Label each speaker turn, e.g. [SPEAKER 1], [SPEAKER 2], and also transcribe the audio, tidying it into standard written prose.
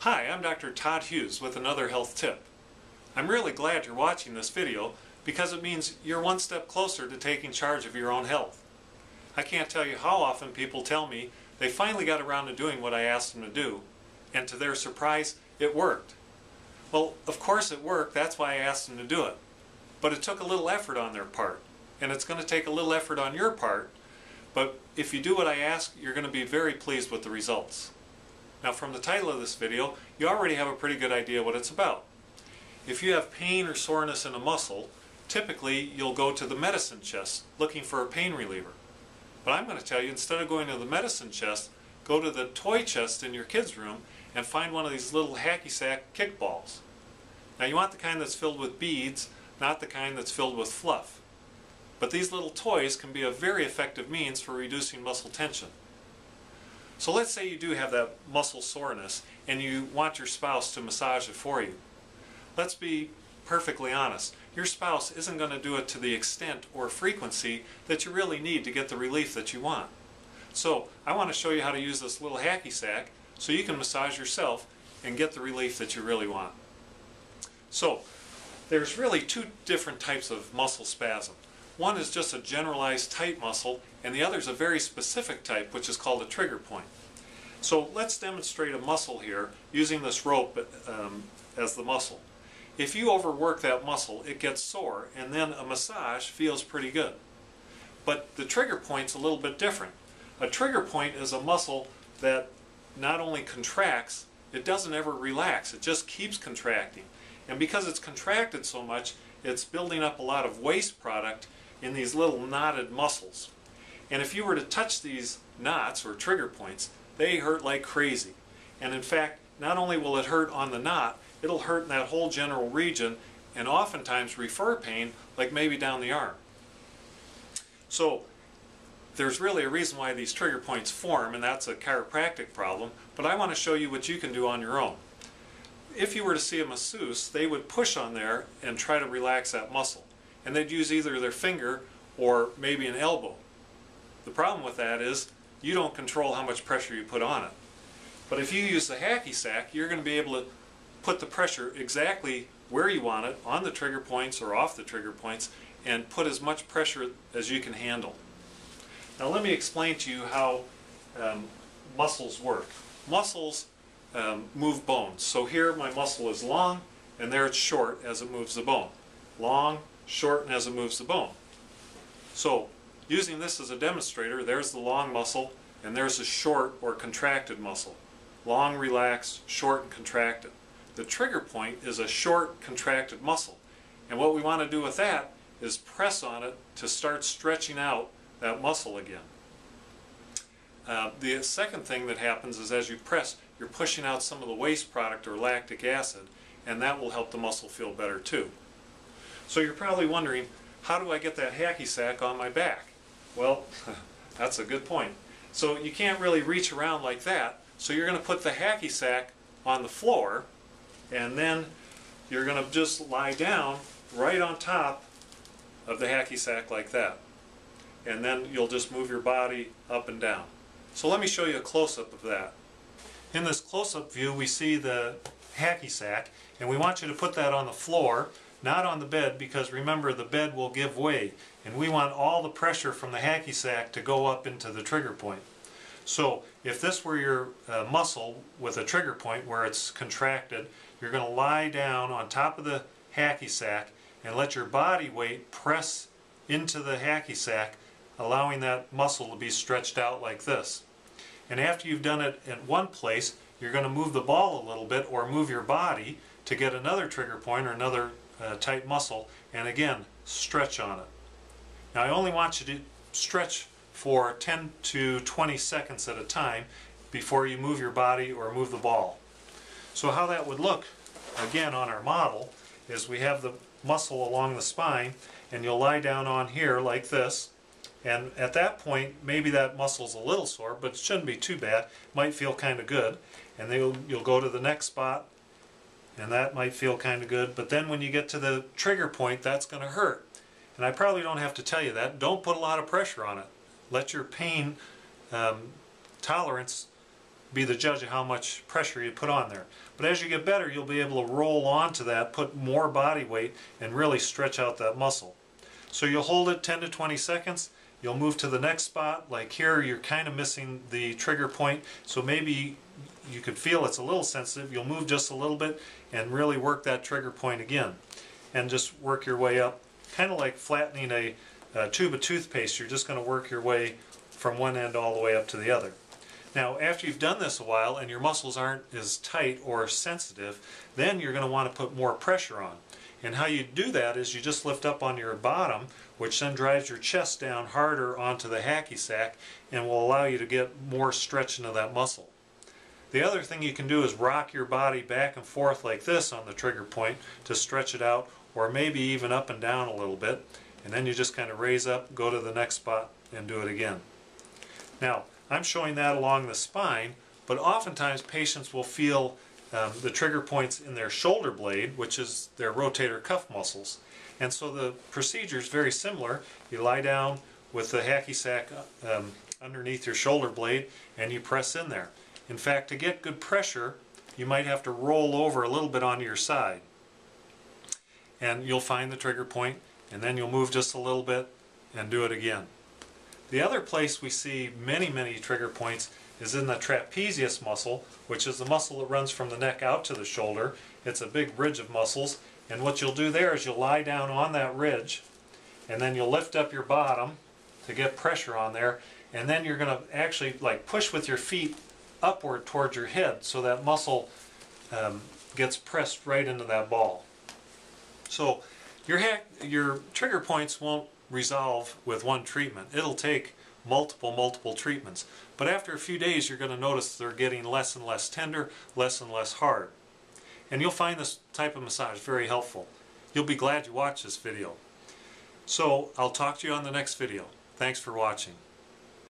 [SPEAKER 1] Hi, I'm Dr. Todd Hughes with another health tip. I'm really glad you're watching this video because it means you're one step closer to taking charge of your own health. I can't tell you how often people tell me they finally got around to doing what I asked them to do, and to their surprise, it worked. Well, of course it worked, that's why I asked them to do it. But it took a little effort on their part, and it's going to take a little effort on your part, but if you do what I ask, you're going to be very pleased with the results. Now, from the title of this video, you already have a pretty good idea what it's about. If you have pain or soreness in a muscle, typically you'll go to the medicine chest looking for a pain reliever. But I'm going to tell you, instead of going to the medicine chest, go to the toy chest in your kids' room and find one of these little hacky sack kickballs. Now, you want the kind that's filled with beads, not the kind that's filled with fluff. But these little toys can be a very effective means for reducing muscle tension. So let's say you do have that muscle soreness and you want your spouse to massage it for you. Let's be perfectly honest. Your spouse isn't going to do it to the extent or frequency that you really need to get the relief that you want. So I want to show you how to use this little hacky sack so you can massage yourself and get the relief that you really want. So there's really two different types of muscle spasm. One is just a generalized tight muscle, and the other is a very specific type, which is called a trigger point. So let's demonstrate a muscle here using this rope as the muscle. If you overwork that muscle, it gets sore, and then a massage feels pretty good. But the trigger point's a little bit different. A trigger point is a muscle that not only contracts, it doesn't ever relax. It just keeps contracting. And because it's contracted so much, it's building up a lot of waste product in these little knotted muscles. And if you were to touch these knots or trigger points, they hurt like crazy. And in fact, not only will it hurt on the knot, it'll hurt in that whole general region and oftentimes refer pain, like maybe down the arm. So there's really a reason why these trigger points form, and that's a chiropractic problem, but I want to show you what you can do on your own. If you were to see a masseuse, they would push on there and try to relax that muscle. And they'd use either their finger or maybe an elbow. The problem with that is you don't control how much pressure you put on it. But if you use the hacky sack, you're going to be able to put the pressure exactly where you want it, on the trigger points or off the trigger points, and put as much pressure as you can handle. Now let me explain to you how muscles work. Muscles move bones. So here my muscle is long, and there it's short as it moves the bone. Long, shorten as it moves the bone. So using this as a demonstrator, there's the long muscle and there's the short or contracted muscle. Long, relaxed, short, and contracted. The trigger point is a short, contracted muscle, and what we want to do with that is press on it to start stretching out that muscle again. The second thing that happens is as you press, you're pushing out some of the waste product or lactic acid, and that will help the muscle feel better too. So you're probably wondering, how do I get that hacky sack on my back? Well, that's a good point. So you can't really reach around like that, so you're going to put the hacky sack on the floor, and then you're going to just lie down right on top of the hacky sack like that. And then you'll just move your body up and down. So let me show you a close-up of that. In this close-up view, we see the hacky sack, and we want you to put that on the floor, not on the bed, because remember, the bed will give way, and we want all the pressure from the hacky sack to go up into the trigger point. So if this were your muscle with a trigger point where it's contracted, you're going to lie down on top of the hacky sack and let your body weight press into the hacky sack, allowing that muscle to be stretched out like this. And after you've done it at one place, you're going to move the ball a little bit or move your body to get another trigger point or another tight muscle, and again, stretch on it. Now I only want you to stretch for 10 to 20 seconds at a time before you move your body or move the ball. So how that would look, again on our model, is we have the muscle along the spine, and you'll lie down on here like this, and at that point maybe that muscle's a little sore, but it shouldn't be too bad. It might feel kind of good, and then you'll go to the next spot, and that might feel kind of good, but then when you get to the trigger point, that's going to hurt. And I probably don't have to tell you that. Don't put a lot of pressure on it. Let your pain tolerance be the judge of how much pressure you put on there. But as you get better, you'll be able to roll onto that, put more body weight, and really stretch out that muscle. So you'll hold it 10 to 20 seconds. You'll move to the next spot. Like here, you're kind of missing the trigger point, so maybe you could feel it's a little sensitive. You'll move just a little bit and really work that trigger point again. And just work your way up, kind of like flattening a tube of toothpaste. You're just going to work your way from one end all the way up to the other. Now, after you've done this a while and your muscles aren't as tight or sensitive, then you're going to want to put more pressure on. And how you do that is you just lift up on your bottom, which then drives your chest down harder onto the hacky sack and will allow you to get more stretch into that muscle. The other thing you can do is rock your body back and forth like this on the trigger point to stretch it out, or maybe even up and down a little bit. And then you just kind of raise up, go to the next spot, and do it again. Now, I'm showing that along the spine, but oftentimes patients will feel the trigger points in their shoulder blade, which is their rotator cuff muscles. And so the procedure is very similar. You lie down with the hacky sack underneath your shoulder blade and you press in there. In fact, to get good pressure, you might have to roll over a little bit onto your side. And you'll find the trigger point, and then you'll move just a little bit and do it again. The other place we see many trigger points is in the trapezius muscle, which is the muscle that runs from the neck out to the shoulder. It's a big ridge of muscles, and what you'll do there is you'll lie down on that ridge, and then you'll lift up your bottom to get pressure on there, and then you're going to actually like push with your feet upward towards your head so that muscle gets pressed right into that ball. So your trigger points won't resolve with one treatment. It'll take multiple treatments. But after a few days, you're going to notice they're getting less and less tender, less and less hard. And you'll find this type of massage very helpful. You'll be glad you watched this video. So I'll talk to you on the next video. Thanks for watching.